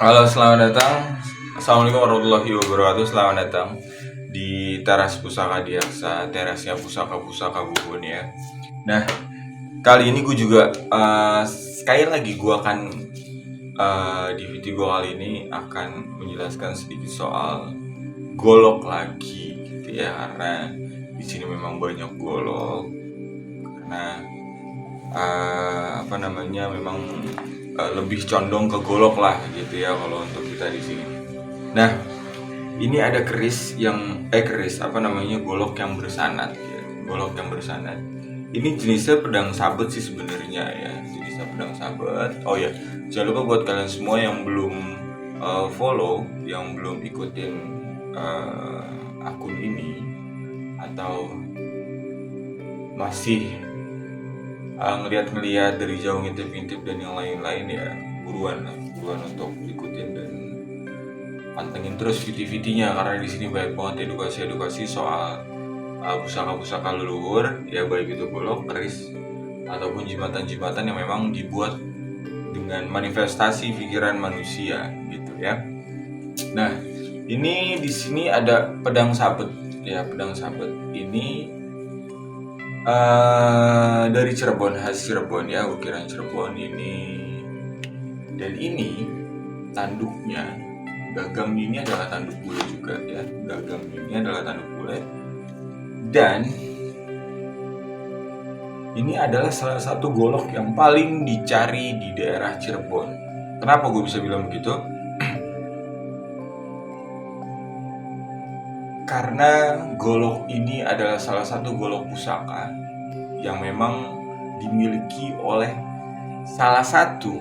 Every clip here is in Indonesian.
Halo, selamat datang. Assalamualaikum warahmatullahi wabarakatuh. Selamat datang di teras Pusaka Diaksa, terasnya pusaka-pusaka Bubun ya. Nah, kali ini gue juga sekali lagi gue akan di video gue kali ini akan menjelaskan sedikit soal golok lagi gitu ya, karena di sini memang banyak golok karena memang lebih condong ke golok lah gitu ya kalau untuk kita di sini. Nah, ini ada golok yang bersanad ya. Golok yang bersanad. Ini jenisnya pedang sabet sih sebenarnya ya. Jenisnya pedang sabet. Oh ya, jangan lupa buat kalian semua yang belum follow, yang belum ikutin akun ini atau masih ngeliat-ngeliat dari jauh ngintip-ngintip dan yang lain-lain ya, buruan untuk ikutin dan pantengin terus VT-VT-nya karena di sini banyak banget edukasi soal pusaka-pusaka leluhur ya, baik itu golok, keris ataupun jimatan-jimatan yang memang dibuat dengan manifestasi pikiran manusia gitu ya. Nah, ini di sini ada pedang sabet ya. Pedang sabet ini dari Cirebon, khas Cirebon ya, ukiran Cirebon ini. Dan ini tanduknya, gagang ini adalah tanduk bule juga ya. Gagang ini adalah tanduk bule. Dan ini adalah salah satu golok yang paling dicari di daerah Cirebon. Kenapa gue bisa bilang begitu? Karena golok ini adalah salah satu golok pusaka yang memang dimiliki oleh salah satu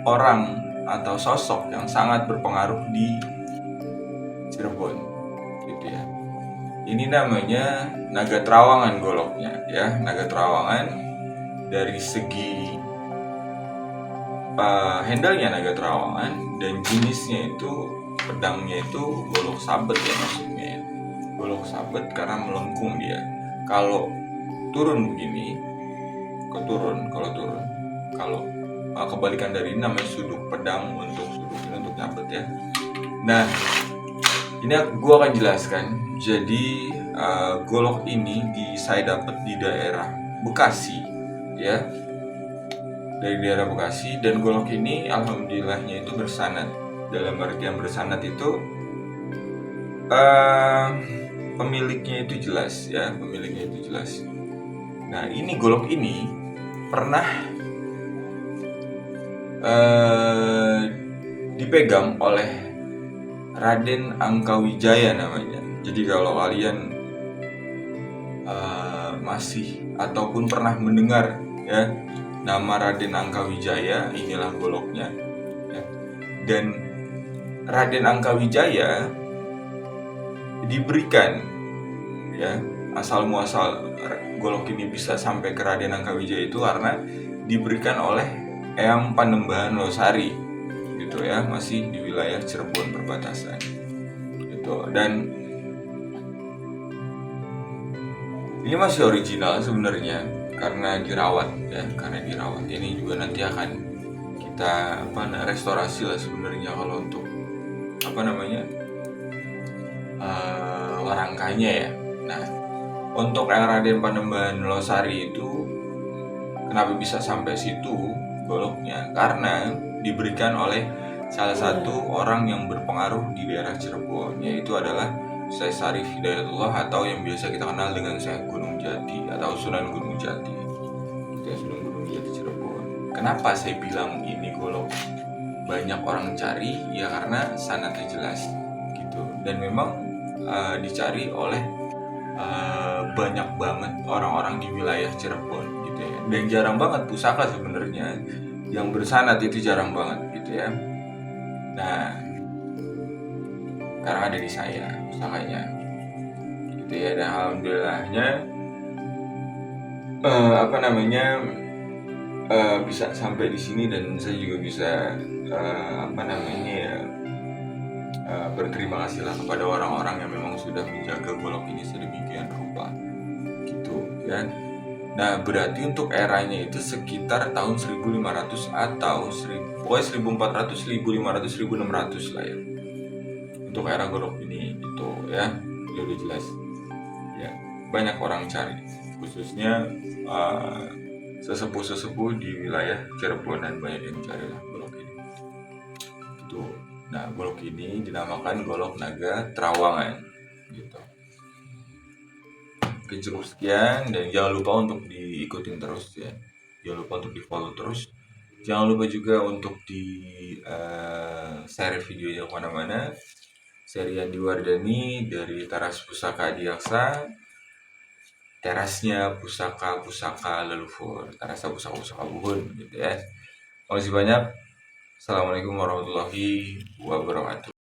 orang atau sosok yang sangat berpengaruh di Cirebon gitu ya. Ini namanya Naga Trawangan goloknya ya. Naga Trawangan dari segi handle-nya Naga Trawangan, dan jenisnya itu pedangnya itu golok sabet ya, maksudnya ya. Golok sabet karena melengkung dia. Kalau turun begini, kalau kebalikan dari ini namanya suduk pedang, untuk suduk ini untuk nyabet ya. Nah, ini gue akan jelaskan. Jadi golok ini saya dapat di daerah Bekasi ya, dari daerah Bekasi. Dan golok ini alhamdulillahnya itu bersanad. Dalam artian bersanad itu pemiliknya itu jelas ya, pemiliknya itu jelas. Nah, ini golok ini pernah dipegang oleh Raden Angkawijaya namanya. Jadi kalau kalian masih ataupun pernah mendengar ya nama Raden Angkawijaya, inilah goloknya ya. Dan Raden Angkawijaya diberikan ya, asal muasal golok ini bisa sampai ke Raden Angkawijaya itu karena diberikan oleh Eyang Panembahan Losari gitu ya, masih di wilayah Cirebon perbatasan gitu. Dan ini masih original sebenarnya karena dirawat ya, ini juga nanti akan kita restorasi lah sebenarnya kalau untuk rangkanya ya. Nah, untuk yang Raden Panembahan Losari itu kenapa bisa sampai situ goloknya? Karena diberikan oleh salah satu orang yang berpengaruh di daerah Cirebon, yaitu adalah Syekh Syarif Hidayatullah atau yang biasa kita kenal dengan Syekh Gunung Jati atau Sunan Gunung Jati. Itu ya, Sunan Gunung Jati Cirebon. Kenapa saya bilang ini golok banyak orang cari? Ya karena sanadnya jelas gitu. Dan memang dicari oleh banyak banget orang-orang di wilayah Cirebon gitu ya. Dan jarang banget pusaka sebenarnya yang bersanad, itu jarang banget gitu ya. Nah, sekarang ada di saya pusakanya gitu ya. Dan alhamdulillahnya bisa sampai di sini, dan saya juga bisa berterima kasih lah kepada orang-orang yang memang sudah menjaga golok ini sedemikian rupa gitu ya. Nah, berarti untuk eranya itu sekitar tahun 1500 atau pokoknya 1400, 1500, 1600 lah ya. Untuk era golok ini gitu ya. Udah jelas. Ya, banyak orang cari, khususnya sesepuh-sesepuh di wilayah Cirebonan banyak yang cari lah golok ini. Gitu. Nah, golok ini dinamakan golok naga Trawangan gitu. Oke, cukup sekian dan jangan lupa untuk diikutin terus ya. Jangan lupa untuk di follow terus. Jangan lupa juga untuk di share videonya kemana-mana. Saya Rian Diwardani dari Teras Pusaka Adiaksa, terasnya pusaka-pusaka leluhur, terasa pusaka-pusaka buhun gitu ya. Terima kasih banyak. Assalamualaikum warahmatullahi wabarakatuh.